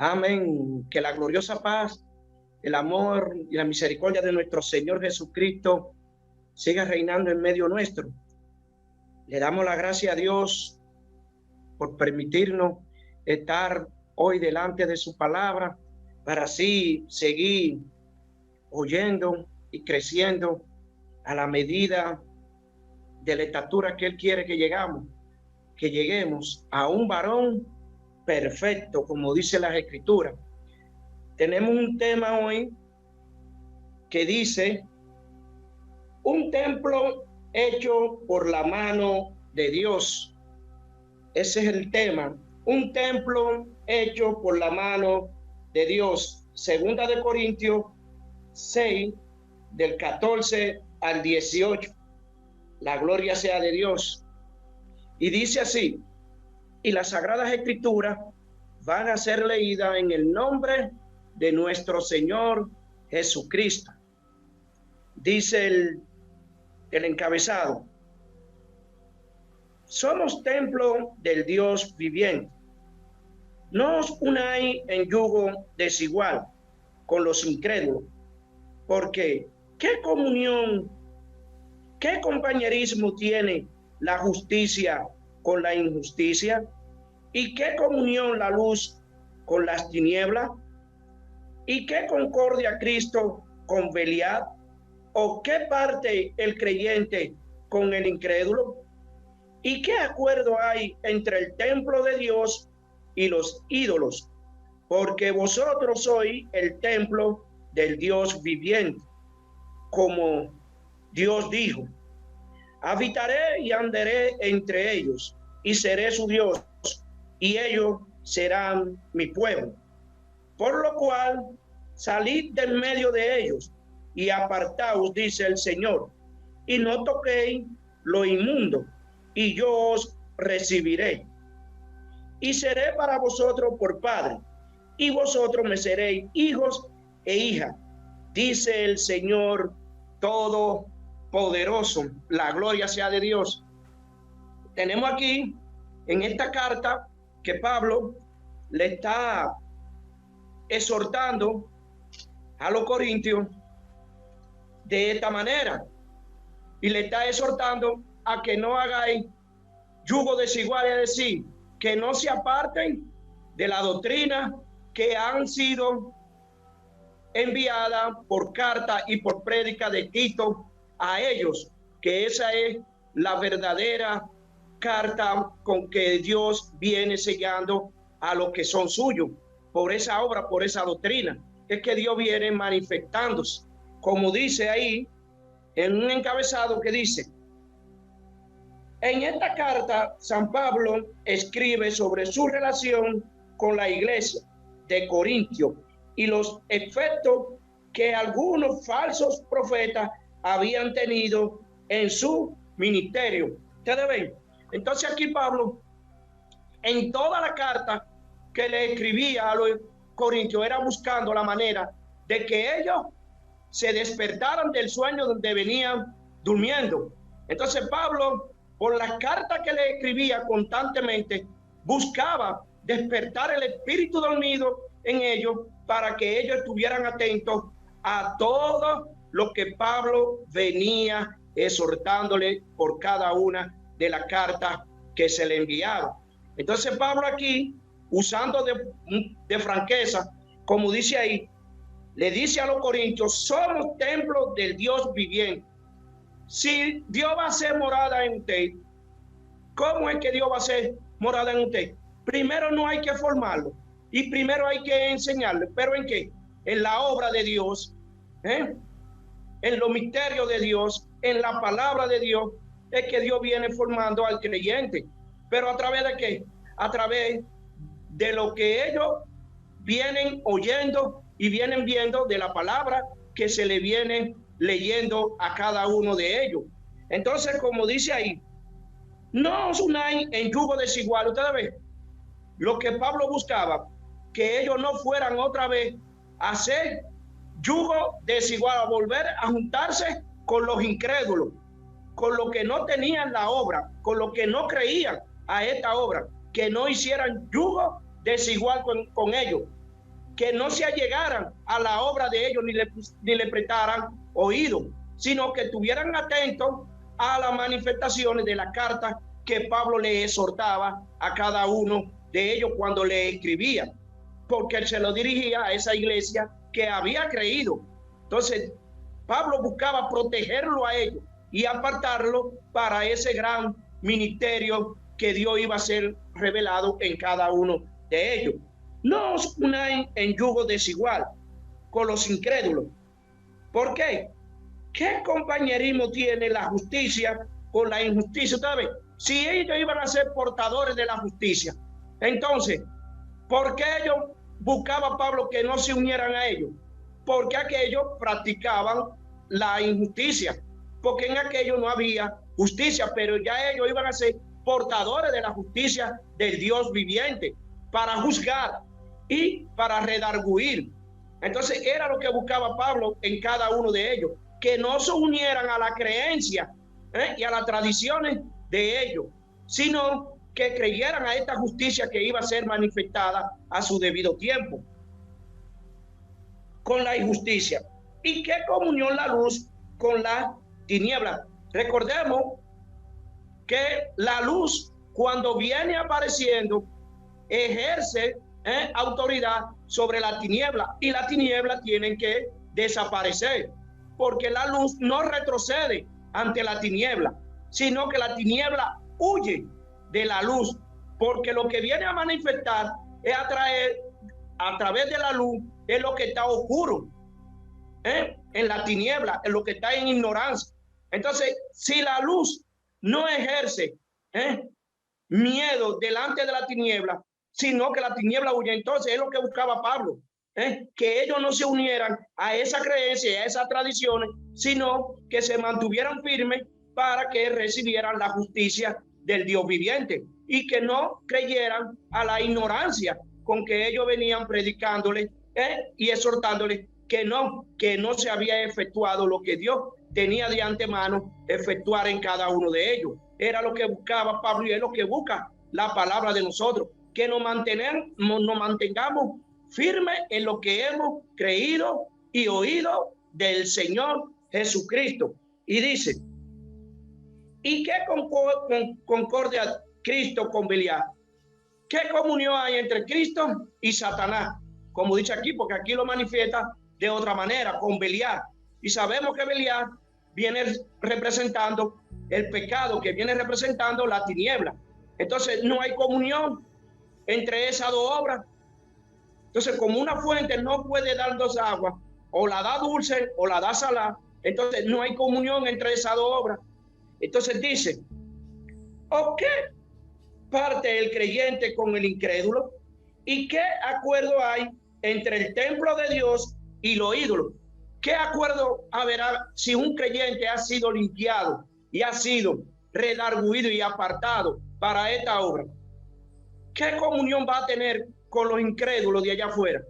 Amén. Que la gloriosa paz, el amor y la misericordia de nuestro Señor Jesucristo siga reinando en medio nuestro. Le damos la gracia a Dios por permitirnos estar hoy delante de su palabra para así seguir oyendo y creciendo a la medida de la estatura que Él quiere que lleguemos a un varón perfecto, como dice las Escrituras. Tenemos un tema hoy que dice: un templo hecho por la mano de Dios. Ese es el tema, un templo hecho por la mano de Dios. Segunda de Corintios 6, del 14 al 18. La gloria sea de Dios. Y dice así: y las Sagradas Escrituras van a ser leídas en el nombre de nuestro Señor Jesucristo. Dice el encabezado: somos templo del Dios viviente. No os unáis en yugo desigual con los incrédulos, porque ¿qué comunión, qué compañerismo tiene la justicia con la injusticia? ¿Y qué comunión la luz con las tinieblas? ¿Y qué concordia Cristo con Belial? ¿O qué parte el creyente con el incrédulo? ¿Y qué acuerdo hay entre el templo de Dios y los ídolos? Porque vosotros sois el templo del Dios viviente. Como Dios dijo: habitaré y andaré entre ellos, y seré su Dios, y ellos serán mi pueblo. Por lo cual, salid del medio de ellos y apartaos, dice el Señor, y no toquéis lo inmundo, y yo os recibiré. Y seré para vosotros por padre, y vosotros me seréis hijos e hijas, dice el Señor Todopoderoso. La gloria sea de Dios. Tenemos aquí en esta carta que Pablo le está exhortando a los corintios de esta manera, y le está exhortando a que no hagáis yugo desigual, es decir, que no se aparten de la doctrina que han sido enviadas por carta y por prédica de Tito a ellos, que esa es la verdadera carta con que Dios viene sellando a los que son suyos, por esa obra, por esa doctrina, es que Dios viene manifestándose, como dice ahí en un encabezado que dice: en esta carta San Pablo escribe sobre su relación con la iglesia de Corintio y los efectos que algunos falsos profetas habían tenido en su ministerio. Ustedes ven, entonces aquí Pablo, en toda la carta que le escribía a los corintios, era buscando la manera de que ellos se despertaran del sueño donde venían durmiendo. Entonces Pablo, por las cartas que le escribía constantemente, buscaba despertar el espíritu dormido en ellos para que ellos estuvieran atentos a todo lo que Pablo venía exhortándole por cada una de las cartas que se le enviaba. Entonces Pablo aquí, usando de franqueza, como dice ahí, le dice a los corintios: somos templos del Dios viviente. Si Dios va a ser morada en usted, ¿cómo es que Dios va a ser morada en usted? Primero no hay que formarlo y primero hay que enseñarle. ¿Pero en qué? En la obra de Dios, en los misterios de Dios, en la palabra de Dios, es que Dios viene formando al creyente. ¿Pero a través de qué? A través de lo que ellos vienen oyendo y vienen viendo de la palabra que se le viene leyendo a cada uno de ellos. Entonces, como dice ahí, No os unáis en yugo desigual. Ustedes ven lo que Pablo buscaba, que ellos no fueran otra vez a hacer yugo desigual, a volver a juntarse con los incrédulos, con los que no tenían la obra, con los que no creían a esta obra, que no hicieran yugo desigual con ellos, que no se allegaran a la obra de ellos ni le prestaran oído, sino que estuvieran atentos a las manifestaciones de la carta que Pablo le exhortaba a cada uno de ellos cuando le escribía, porque él se lo dirigía a esa iglesia que había creído. Entonces, Pablo buscaba protegerlo a ellos y apartarlo para ese gran ministerio que Dios iba a ser revelado en cada uno de ellos. No os unáis en yugo desigual con los incrédulos. ¿Por qué? ¿Qué compañerismo tiene la justicia con la injusticia? ¿Sabes? Si ellos iban a ser portadores de la justicia, entonces, ¿por qué ellos buscaba Pablo que no se unieran a ellos? Porque aquellos practicaban la injusticia, porque en aquello no había justicia, pero ya ellos iban a ser portadores de la justicia del Dios viviente, para juzgar y para redarguir. Entonces era lo que buscaba Pablo en cada uno de ellos, que no se unieran a la creencia y a las tradiciones de ellos, sino que creyeran a esta justicia que iba a ser manifestada a su debido tiempo. Con la injusticia. ¿Y qué comunión la luz con la tiniebla? Recordemos que la luz, cuando viene apareciendo, ejerce autoridad sobre la tiniebla, y la tiniebla tiene que desaparecer, porque la luz no retrocede ante la tiniebla, sino que la tiniebla huye de la luz, porque lo que viene a manifestar es atraer a través de la luz, es lo que está oscuro, en la tiniebla, en lo que está en ignorancia. Entonces, si la luz no ejerce miedo delante de la tiniebla, sino que la tiniebla huye, entonces es lo que buscaba Pablo, que ellos no se unieran a esa creencia y a esas tradiciones, sino que se mantuvieran firmes para que recibieran la justicia del Dios viviente, y que no creyeran a la ignorancia con que ellos venían predicándole y exhortándole que no se había efectuado lo que Dios tenía de antemano efectuar en cada uno de ellos. Era lo que buscaba Pablo, y es lo que busca la palabra de nosotros, que nos mantengamos firmes en lo que hemos creído y oído del Señor Jesucristo. Y dice, ¿y qué concordia Cristo con Belial? ¿Qué comunión hay entre Cristo y Satanás? Como dice aquí, porque aquí lo manifiesta de otra manera, con Belial. Y sabemos que Belial viene representando el pecado, que viene representando la tiniebla. Entonces no hay comunión entre esas dos obras. Entonces, como una fuente no puede dar dos aguas, o la da dulce o la da salada, entonces no hay comunión entre esas dos obras. Entonces dice, ¿o qué parte el creyente con el incrédulo? ¿Y qué acuerdo hay entre el templo de Dios y los ídolos? ¿Qué acuerdo habrá si un creyente ha sido limpiado y ha sido redarguido y apartado para esta obra? ¿Qué comunión va a tener con los incrédulos de allá afuera?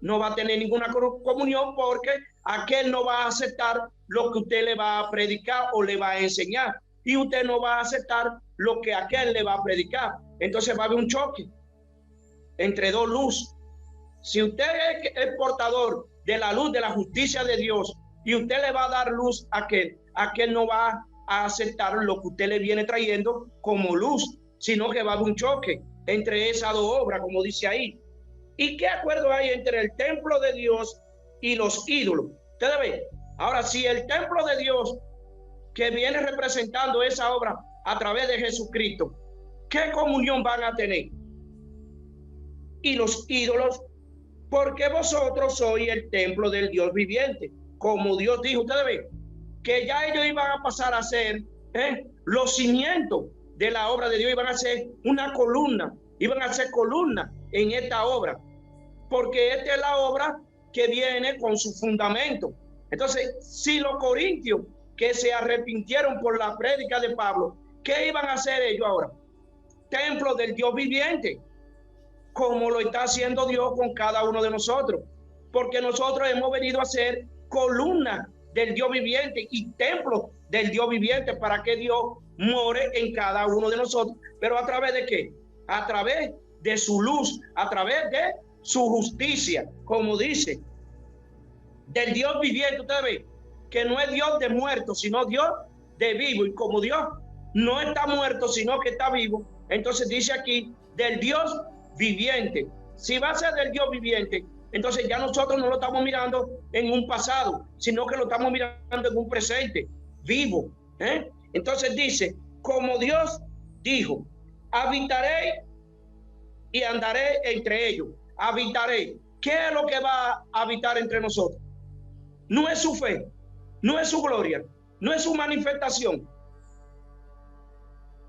No va a tener ninguna comunión, porque aquel no va a aceptar lo que usted le va a predicar o le va a enseñar, y usted no va a aceptar lo que aquel le va a predicar. Entonces va a haber un choque entre dos luces. Si usted es portador de la luz de la justicia de Dios y usted le va a dar luz a aquel no va a aceptar lo que usted le viene trayendo como luz, sino que va a haber un choque entre esas dos obras, como dice ahí. ¿Y qué acuerdo hay entre el templo de Dios y los ídolos? Ustedes ven, ahora, si el templo de Dios, que viene representando esa obra a través de Jesucristo, ¿qué comunión van a tener? Y los ídolos, porque vosotros sois el templo del Dios viviente, como Dios dijo. Ustedes ven que ya ellos iban a pasar a ser los cimientos de la obra de Dios, iban a ser una columna, iban a ser columna en esta obra, porque esta es la obra que viene con su fundamento. Entonces, si los corintios que se arrepintieron por la prédica de Pablo ¿Qué iban a hacer ellos ahora? Templo del Dios viviente, como lo está haciendo Dios con cada uno de nosotros, porque nosotros hemos venido a ser columna del Dios viviente y templo del Dios viviente para que Dios more en cada uno de nosotros. ¿Pero a través de qué? A través de su luz, a través de su justicia, como dice, del Dios viviente. Usted ve que no es Dios de muertos, sino Dios de vivo. Y como Dios no está muerto, sino que está vivo, entonces dice aquí, del Dios viviente. Si va a ser del Dios viviente, entonces ya nosotros no lo estamos mirando en un pasado, sino que lo estamos mirando en un presente vivo. Entonces dice, como Dios dijo, habitaré y andaré entre ellos. Habitaré. ¿Qué es lo que va a habitar entre nosotros? No es su fe, no es su gloria, no es su manifestación.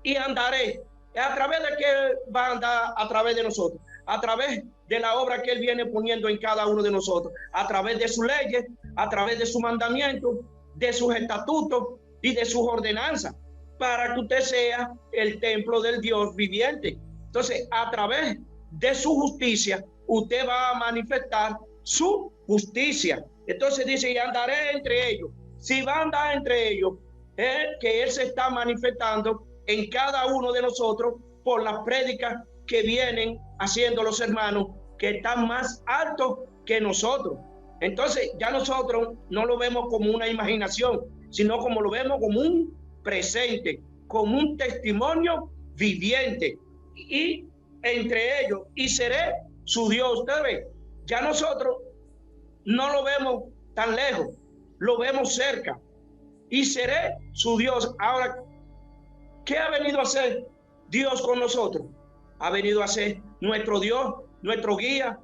Y andaré. ¿A través de qué va a andar? A través de nosotros, a través de la obra que Él viene poniendo en cada uno de nosotros, a través de sus leyes, a través de sus mandamientos, de sus estatutos y de sus ordenanzas, para que usted sea el templo del Dios viviente. Entonces, a través de su justicia, usted va a manifestar su justicia. Entonces dice, y andaré entre ellos. Si va a andar entre ellos, es que Él se está manifestando en cada uno de nosotros por las prédicas que vienen haciendo los hermanos que están más altos que nosotros. Entonces ya nosotros no lo vemos como una imaginación, sino como lo vemos como un presente, como un testimonio viviente. Y entre ellos, y seré su Dios. Usted ve, ya nosotros no lo vemos tan lejos, lo vemos cerca. Y seré su Dios. Ahora, ¿qué ha venido a hacer Dios con nosotros? Ha venido a ser nuestro Dios, nuestro guía.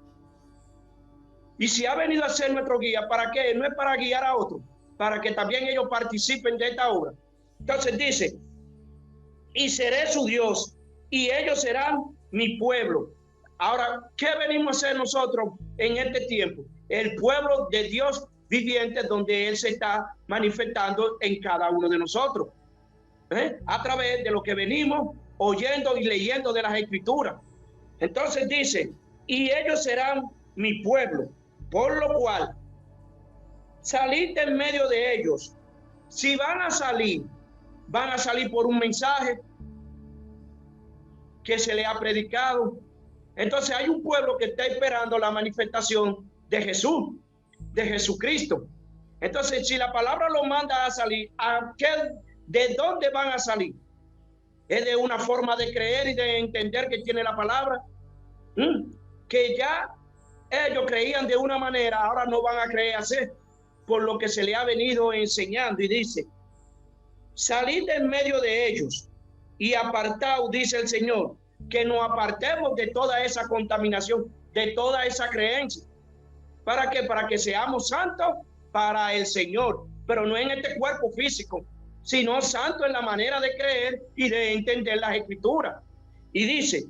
Y si ha venido a ser nuestro guía, ¿para qué? No es para guiar a otros, para que también ellos participen de esta obra. Entonces dice, y seré su Dios, y ellos serán mi pueblo. Ahora, ¿qué venimos a hacer nosotros en este tiempo? El pueblo de Dios viviente, donde Él se está manifestando en cada uno de nosotros. A través de lo que venimos oyendo y leyendo de las Escrituras. Entonces dice, y ellos serán mi pueblo, por lo cual salid en medio de ellos. Si van a salir por un mensaje que se le ha predicado. Entonces hay un pueblo que está esperando la manifestación de Jesús, de Jesucristo. Entonces, si la palabra lo manda a salir, ¿de dónde van a salir? ¿Es de una forma de creer y de entender que tiene la palabra? Que ya ellos creían de una manera, ahora no van a creer así, por lo que se le ha venido enseñando. Y dice, salid en medio de ellos y apartaos, dice el Señor, que nos apartemos de toda esa contaminación, de toda esa creencia. ¿Para qué? Para que seamos santos para el Señor, pero no en este cuerpo físico, sino santo en la manera de creer y de entender las Escrituras. Y dice,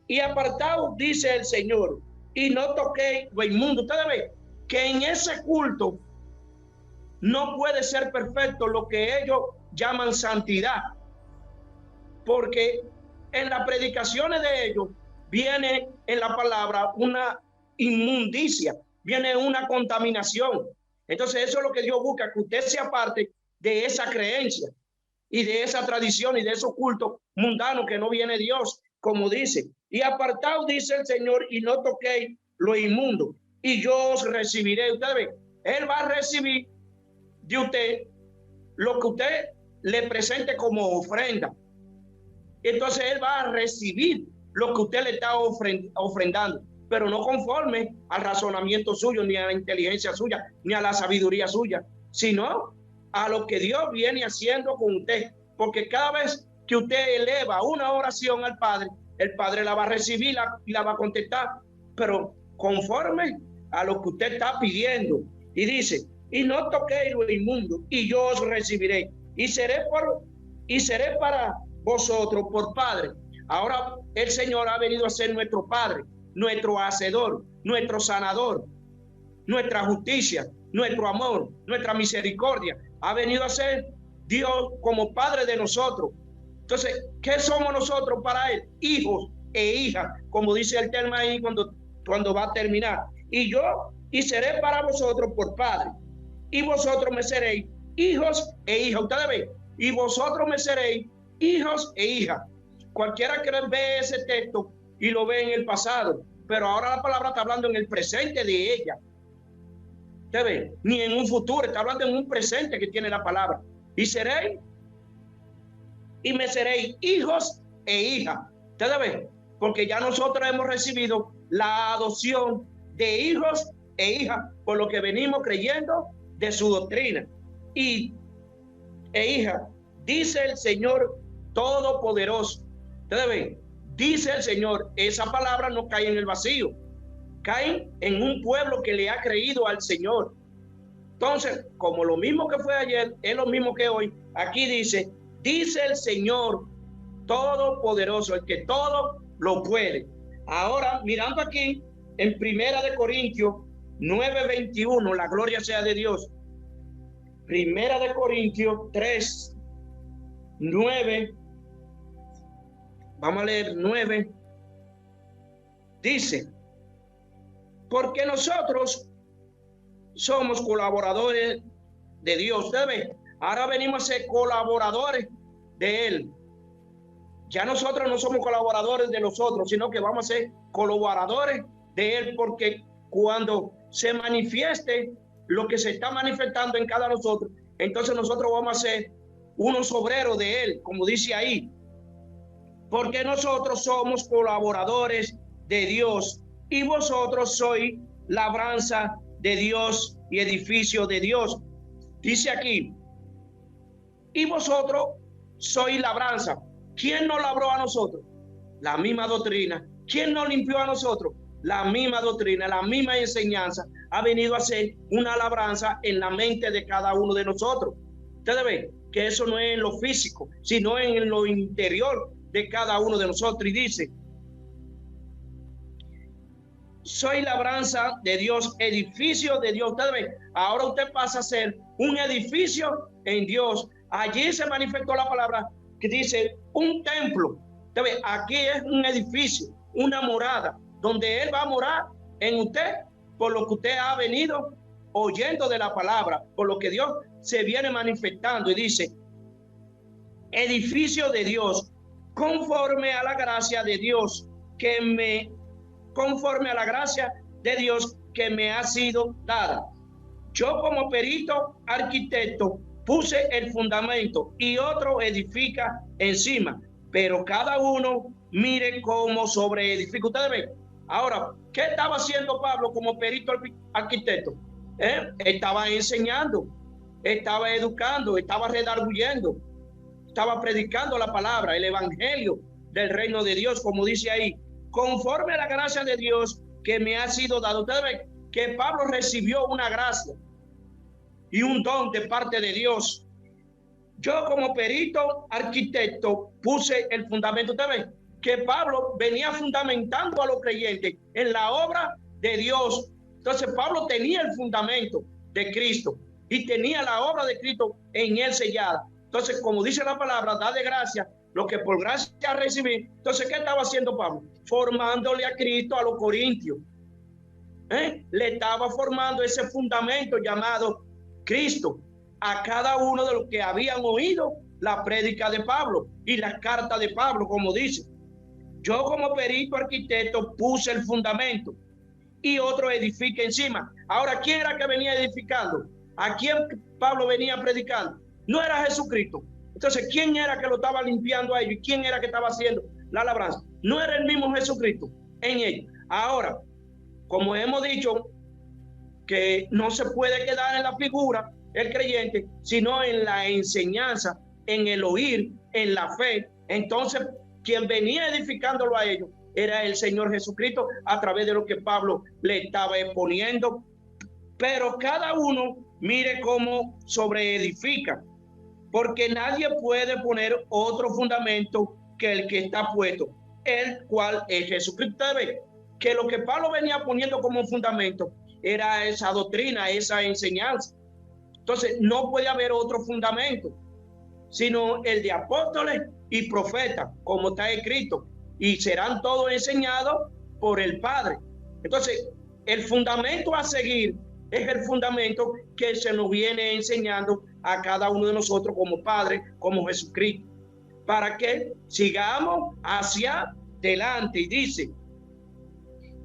y apartaos, dice el Señor, y no toquéis lo inmundo. Ustedes ven que en ese culto no puede ser perfecto lo que ellos llaman santidad, porque en las predicaciones de ellos viene en la palabra una inmundicia, viene una contaminación. Entonces eso es lo que Dios busca, que usted se aparte de esa creencia y de esa tradición y de esos cultos mundanos que no viene Dios, como dice. Y apartaos, dice el Señor, y no toquéis lo inmundo, y yo os recibiré. Usted ve, Él va a recibir de usted lo que usted le presente como ofrenda. Entonces Él va a recibir lo que usted le está ofrendando, pero no conforme al razonamiento suyo, ni a la inteligencia suya, ni a la sabiduría suya, sino a lo que Dios viene haciendo con usted. Porque cada vez que usted eleva una oración al Padre, el Padre la va a recibir y la va a contestar, pero conforme a lo que usted está pidiendo. Y dice, y no toquéis lo inmundo, y yo os recibiré, y seré para vosotros por Padre. Ahora el Señor ha venido a ser nuestro Padre, nuestro hacedor, nuestro sanador, nuestra justicia, nuestro amor, nuestra misericordia. Ha venido a ser Dios como Padre de nosotros. Entonces, ¿qué somos nosotros para él? Hijos e hijas, como dice el tema ahí cuando va a terminar. Y seré para vosotros por padre, y vosotros me seréis hijos e hijas. Ustedes ven, y vosotros me seréis hijos e hijas. Cualquiera que ve ese texto y lo ve en el pasado, pero ahora la palabra está hablando en el presente de ella. Usted ve, ni en un futuro, está hablando en un presente que tiene la palabra. Y seréis, y me seréis hijos e hijas. Ustedes ven, porque ya nosotros hemos recibido la adopción de hijos e hijas, por lo que venimos creyendo de su doctrina. E hija, dice el Señor Todopoderoso. Ustedes ven, dice el Señor, esa palabra no cae en el vacío, cae en un pueblo que le ha creído al Señor. Entonces, como lo mismo que fue ayer, es lo mismo que hoy, aquí dice el Señor Todopoderoso, el que todo lo puede. Ahora, mirando aquí en Primera de Corintios 9:21, la gloria sea de Dios. Primera de Corintios 3:9. Vamos a leer 9. Dice, porque nosotros somos colaboradores de Dios. Ustedes ven, ahora venimos a ser colaboradores de Él. Ya nosotros no somos colaboradores de los otros, sino que vamos a ser colaboradores de Él, porque cuando se manifieste lo que se está manifestando en cada nosotros, entonces nosotros vamos a ser unos obreros de Él, como dice ahí. Porque nosotros somos colaboradores de Dios y vosotros sois labranza de Dios y edificio de Dios. Dice aquí, y vosotros sois labranza. ¿Quién nos labró a nosotros? La misma doctrina. ¿Quién nos limpió a nosotros? La misma doctrina, la misma enseñanza ha venido a ser una labranza en la mente de cada uno de nosotros. Ustedes ven que eso no es en lo físico, sino en lo interior de cada uno de nosotros. Y dice, soy labranza de Dios, edificio de Dios. Ustedes ven, ahora usted pasa a ser un edificio en Dios. Allí se manifestó la palabra que dice un templo. Usted ve, aquí es un edificio, una morada, donde Él va a morar en usted, por lo que usted ha venido oyendo de la palabra, por lo que Dios se viene manifestando. Y dice, edificio de Dios, conforme a la gracia de Dios conforme a la gracia de Dios que me ha sido dada. Yo como perito arquitecto puse el fundamento y otro edifica encima, pero cada uno mire cómo sobre edifica. Ustedes ven, ahora, ¿qué estaba haciendo Pablo como perito arquitecto? Estaba enseñando, estaba educando, estaba redarguyendo, estaba predicando la palabra, el evangelio del reino de Dios, como dice ahí, conforme a la gracia de Dios que me ha sido dado. Ustedes ven que Pablo recibió una gracia y un don de parte de Dios. Yo como perito arquitecto puse el fundamento. Ustedes ven que Pablo venía fundamentando a los creyentes en la obra de Dios. Entonces Pablo tenía el fundamento de Cristo y tenía la obra de Cristo en él sellada. Entonces, como dice la palabra, da de gracia lo que por gracia recibí. Entonces, ¿qué estaba haciendo Pablo? Formándole a Cristo a los corintios. Le estaba formando ese fundamento llamado Cristo a cada uno de los que habían oído la prédica de Pablo y las cartas de Pablo, como dice. Yo como perito arquitecto puse el fundamento y otro edifica encima. Ahora, ¿quién era que venía edificando? ¿A quién Pablo venía predicando? No era Jesucristo. Entonces, ¿quién era que lo estaba limpiando a ellos? ¿Y quién era que estaba haciendo la labranza? No era el mismo Jesucristo en ellos. Ahora, como hemos dicho, que no se puede quedar en la figura el creyente, sino en la enseñanza, en el oír, en la fe. Entonces, quien venía edificándolo a ellos era el Señor Jesucristo a través de lo que Pablo le estaba exponiendo. Pero cada uno mire cómo sobreedifica, porque nadie puede poner otro fundamento que el que está puesto, el cual es Jesucristo. Usted ve que lo que Pablo venía poniendo como fundamento era esa doctrina, esa enseñanza. Entonces no puede haber otro fundamento, sino el de apóstoles y profetas, como está escrito, y serán todos enseñados por el Padre. Entonces, el fundamento a seguir es el fundamento que se nos viene enseñando a cada uno de nosotros como Padre, como Jesucristo, para que sigamos hacia delante. Y dice,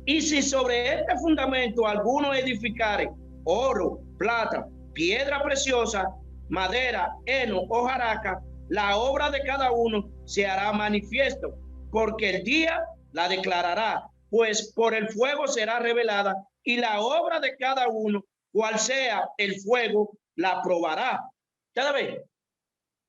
y si sobre este fundamento alguno edificare oro, plata, piedra preciosa, madera, heno, hojarasca, la obra de cada uno se hará manifiesto, porque el día la declarará, pues por el fuego será revelada, y la obra de cada uno, cual sea el fuego, la probará. Cada vez,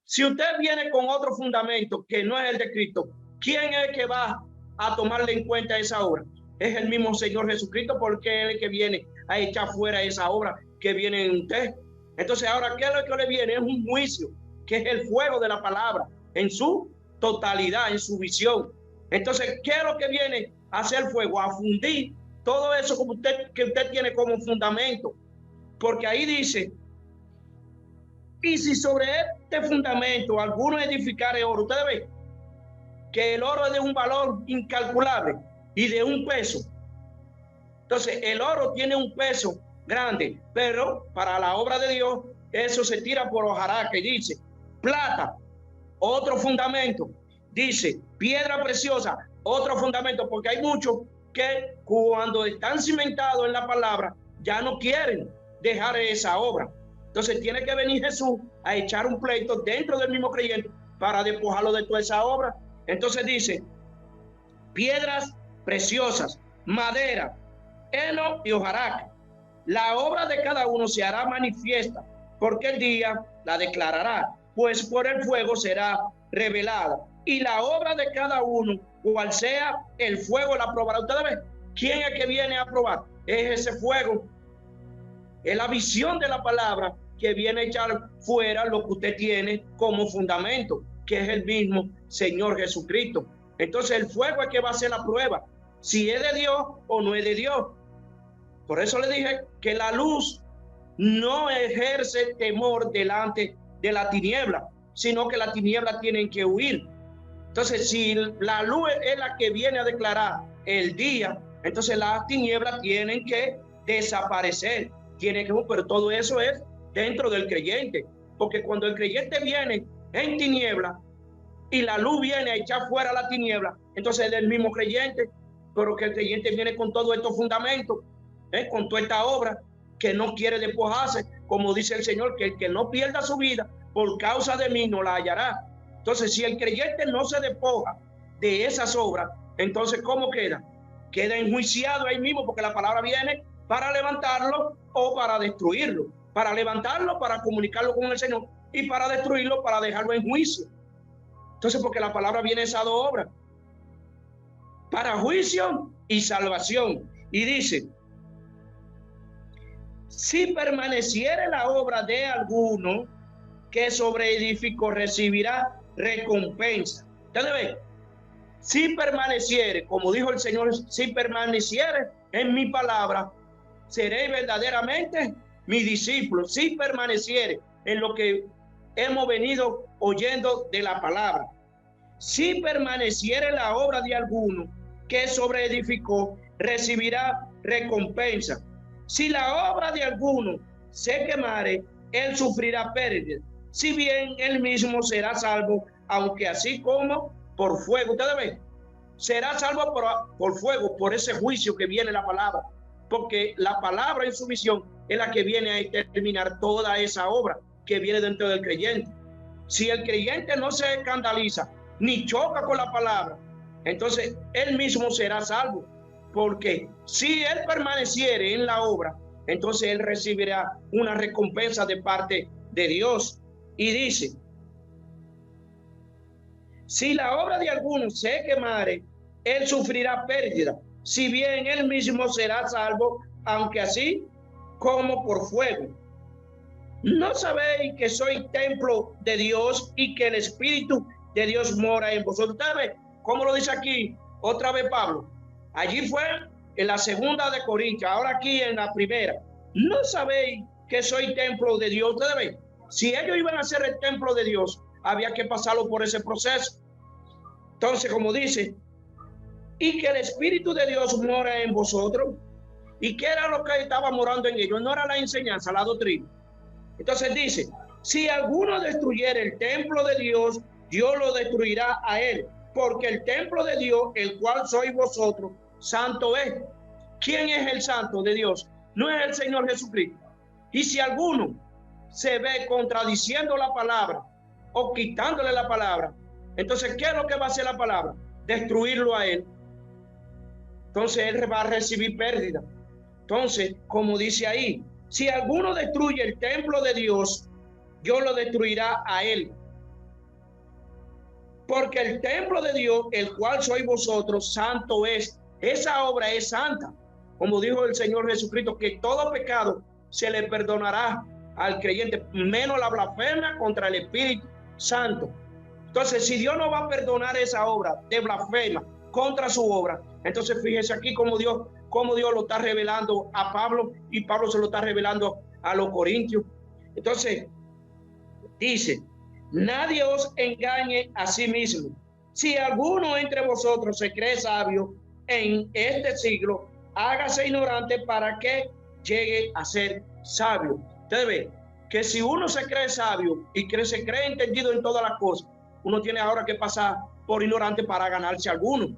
si usted viene con otro fundamento que no es el de Cristo, ¿quién es el que va a tomarle en cuenta esa obra? Es el mismo Señor Jesucristo, porque es el que viene a echar fuera esa obra que viene en usted. Entonces, ahora, ¿qué es lo que le viene? Es un juicio, que es el fuego de la palabra en su totalidad, en su visión. Entonces, ¿qué es lo que viene a hacer fuego? A fundir todo eso que usted tiene como fundamento. Porque ahí dice, y si sobre este fundamento alguno edificare oro, ustedes ven que el oro es de un valor incalculable y de un peso. Entonces, el oro tiene un peso grande, pero para la obra de Dios, eso se tira por hojarasca. Y dice, plata, otro fundamento. Dice, piedra preciosa, otro fundamento, porque hay muchos que cuando están cimentados en la palabra, ya no quieren dejar esa obra. Entonces tiene que venir Jesús a echar un pleito dentro del mismo creyente para despojarlo de toda esa obra. Entonces dice, piedras preciosas, madera, heno y hojarasca. La obra de cada uno se hará manifiesta, porque el día la declarará, pues por el fuego será revelada. Y la obra de cada uno, cual sea el fuego, la probará. Ustedes ven, ¿quién es que viene a probar? Es ese fuego. Es la visión de la palabra que viene a echar fuera lo que usted tiene como fundamento, que es el mismo Señor Jesucristo. Entonces el fuego es que va a ser la prueba, si es de Dios o no es de Dios. Por eso le dije que la luz no ejerce temor delante de la tiniebla, sino que la tiniebla tienen que huir. Entonces, si la luz es la que viene a declarar el día, entonces las tinieblas tienen que desaparecer. Pero todo eso es dentro del creyente, porque cuando el creyente viene en tiniebla y la luz viene a echar fuera la tiniebla, entonces es el mismo creyente, pero que el creyente viene con todos estos fundamentos, con toda esta obra, que no quiere despojarse, como dice el Señor, que el que no pierda su vida por causa de mí no la hallará. Entonces, si el creyente no se despoja de esas obras, entonces ¿cómo queda? Queda enjuiciado ahí mismo, porque la palabra viene para levantarlo o para destruirlo. Para levantarlo, para comunicarlo con el Señor, y para destruirlo, para dejarlo en juicio. Entonces, porque la palabra viene esas dos obras, para juicio y salvación. Y dice, si permaneciere la obra de alguno que sobreedificó, recibirá recompensa. Ustedes ven, si permaneciere, como dijo el Señor, si permaneciere en mi palabra, seré verdaderamente mi discípulo. Si permaneciere en lo que hemos venido oyendo de la palabra. Si permaneciere la obra de alguno que sobreedificó, recibirá recompensa. Si la obra de alguno se quemare, él sufrirá pérdida. Si bien él mismo será salvo, aunque así como por fuego. Ustedes ven, será salvo por fuego, por ese juicio que viene la palabra. Porque la palabra en su visión es la que viene a terminar toda esa obra que viene dentro del creyente. Si el creyente no se escandaliza ni choca con la palabra, entonces él mismo será salvo. Porque si él permaneciere en la obra, entonces él recibirá una recompensa de parte de Dios. Y dice, si la obra de alguno se quemare, él sufrirá pérdida, si bien él mismo será salvo, aunque así como por fuego. ¿No sabéis que soy templo de Dios y que el Espíritu de Dios mora en vosotros? ¿Ustedes ven cómo lo dice aquí otra vez Pablo? Allí fue en la segunda de Corintios, ahora aquí en la primera. ¿No sabéis que soy templo de Dios? Ustedes ven, si ellos iban a ser el templo de Dios, había que pasarlo por ese proceso. Entonces, como dice, y que el Espíritu de Dios mora en vosotros. ¿Y qué era lo que estaba morando en ellos? No era la enseñanza, la doctrina. Entonces dice, si alguno destruyera el templo de Dios, Dios lo destruirá a él, porque el templo de Dios, el cual sois vosotros, santo es. ¿Quién es el santo de Dios? No es el Señor Jesucristo. Y si alguno se ve contradiciendo la palabra o quitándole la palabra, entonces, ¿qué es lo que va a hacer la palabra? Destruirlo a él. Entonces, él va a recibir pérdida. Entonces, como dice ahí, si alguno destruye el templo de Dios, Dios lo destruirá a él. Porque el templo de Dios, el cual sois vosotros, santo es. Esa obra es santa. Como dijo el Señor Jesucristo, que todo pecado se le perdonará al creyente, menos la blasfemia contra el Espíritu Santo. Entonces, si Dios no va a perdonar esa obra de blasfemia contra su obra, entonces fíjese aquí cómo Dios lo está revelando a Pablo, y Pablo se lo está revelando a los corintios. Entonces, dice, nadie os engañe a sí mismo. Si alguno entre vosotros se cree sabio en este siglo, hágase ignorante para que llegue a ser sabio. Ustedes ven que si uno se cree sabio y que se cree entendido en todas las cosas, uno tiene ahora que pasar por ignorante para ganarse a alguno,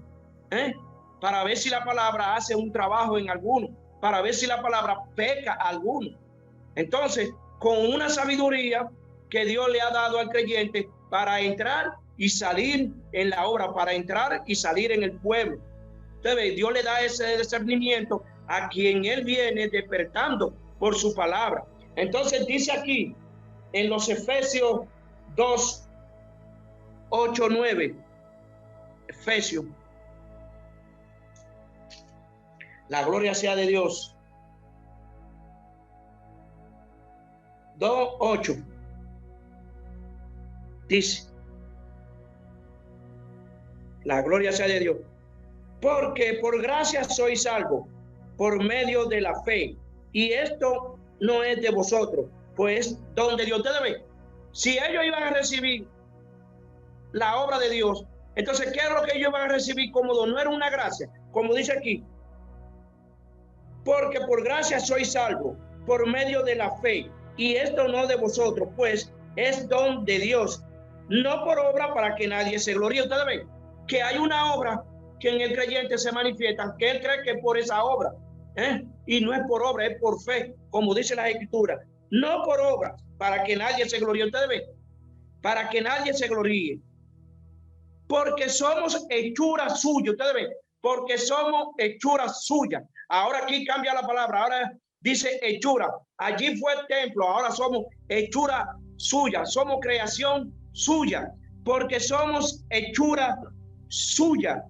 para ver si la palabra hace un trabajo en alguno, para ver si la palabra peca a alguno. Entonces, con una sabiduría que Dios le ha dado al creyente para entrar y salir en la obra, para entrar y salir en el pueblo. Entonces, Dios le da ese discernimiento a quien Él viene despertando por su palabra. Entonces, dice aquí en los Efesios 2, 8, 9, Efesios. La gloria sea de Dios. 2, 8. Dice, la gloria sea de Dios. Porque por gracia sois salvos por medio de la fe. Y esto no es de vosotros, pues donde Dios. Ustedes ven, si ellos iban a recibir la obra de Dios, entonces, ¿qué es lo que ellos van a recibir como don? No era una gracia, como dice aquí. Porque por gracia sois salvos por medio de la fe. Y esto no de vosotros, pues es don de Dios, no por obra para que nadie se gloríe. Ustedes ven que hay una obra que en el creyente se manifiesta, que él cree que es por esa obra, y no es por obra, es por fe, como dice la Escritura. No por obra para que nadie se gloríe. Ustedes ven, para que nadie se gloríe. Porque somos hechuras suyas. Ustedes ven, porque somos hechuras suyas. Ahora aquí cambia la palabra, ahora dice hechura. Allí fue el templo, ahora somos hechura suya, somos creación suya, porque somos hechura suya,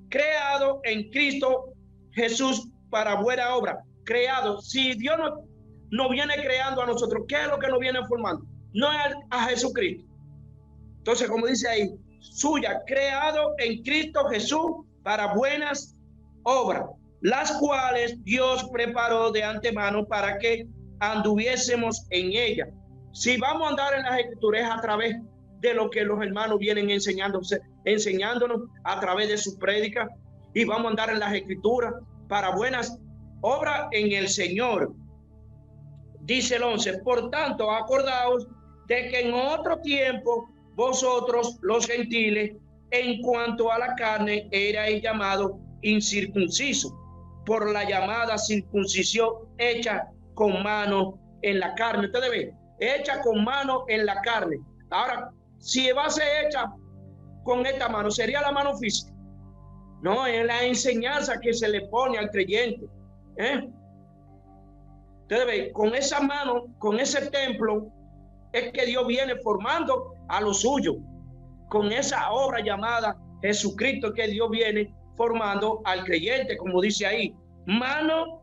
creado en Cristo Jesús para buena obra. Creado, si Dios no viene creando a nosotros, ¿qué es lo que nos viene formando? No es a Jesucristo. Entonces, como dice ahí, suya, creado en Cristo Jesús para buenas obras, las cuales Dios preparó de antemano para que anduviésemos en ella. Si vamos a andar en las Escrituras a través de lo que los hermanos vienen enseñándonos a través de sus prédicas, y vamos a andar en las Escrituras para buenas obras en el Señor. Dice el 11, por tanto, acordaos de que en otro tiempo vosotros, los gentiles, en cuanto a la carne, erais llamados incircuncisos por la llamada circuncisión hecha con mano en la carne. Ustedes ven, hecha con mano en la carne. Ahora, si va a ser hecha con esta mano, ¿sería la mano física? No, es la enseñanza que se le pone al creyente. Ustedes ven, con esa mano, con ese templo, es que Dios viene formando a los suyos. Con esa obra llamada Jesucristo, que Dios viene formando al creyente, como dice ahí, mano,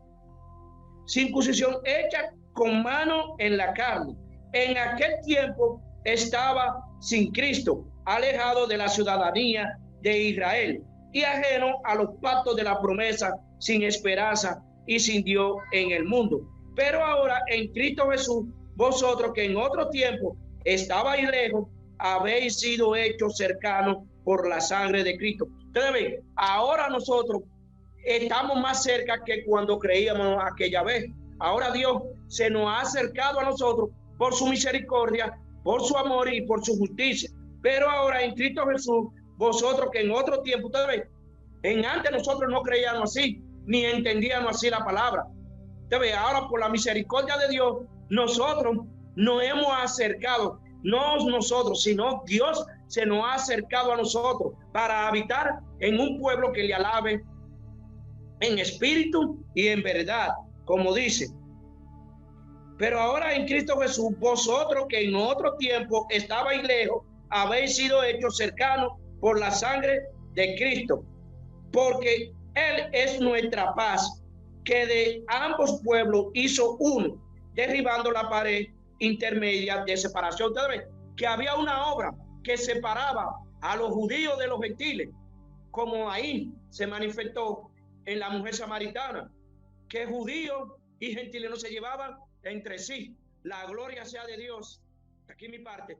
circuncisión hecha con mano en la carne. En aquel tiempo estaba sin Cristo, alejado de la ciudadanía de Israel y ajeno a los pactos de la promesa, sin esperanza y sin Dios en el mundo. Pero ahora en Cristo Jesús, vosotros que en otro tiempo estabais lejos, habéis sido hechos cercanos por la sangre de Cristo. Ustedes ven, ahora nosotros estamos más cerca que cuando creíamos aquella vez. Ahora Dios se nos ha acercado a nosotros por su misericordia, por su amor y por su justicia. Pero ahora en Cristo Jesús, vosotros que en otro tiempo, ustedes ven, en antes nosotros no creíamos así, ni entendíamos así la palabra. Ustedes ven, ahora por la misericordia de Dios, nosotros nos hemos acercado, no nosotros, sino Dios se nos ha acercado a nosotros para habitar en un pueblo que le alabe en espíritu y en verdad, como dice. Pero ahora en Cristo Jesús, vosotros que en otro tiempo estabais lejos, habéis sido hechos cercanos por la sangre de Cristo, porque Él es nuestra paz, que de ambos pueblos hizo uno, derribando la pared intermedia de separación. Ustedes ven que había una obra que separaba a los judíos de los gentiles, como ahí se manifestó en la mujer samaritana, que judíos y gentiles no se llevaban entre sí. La gloria sea de Dios. Aquí mi parte.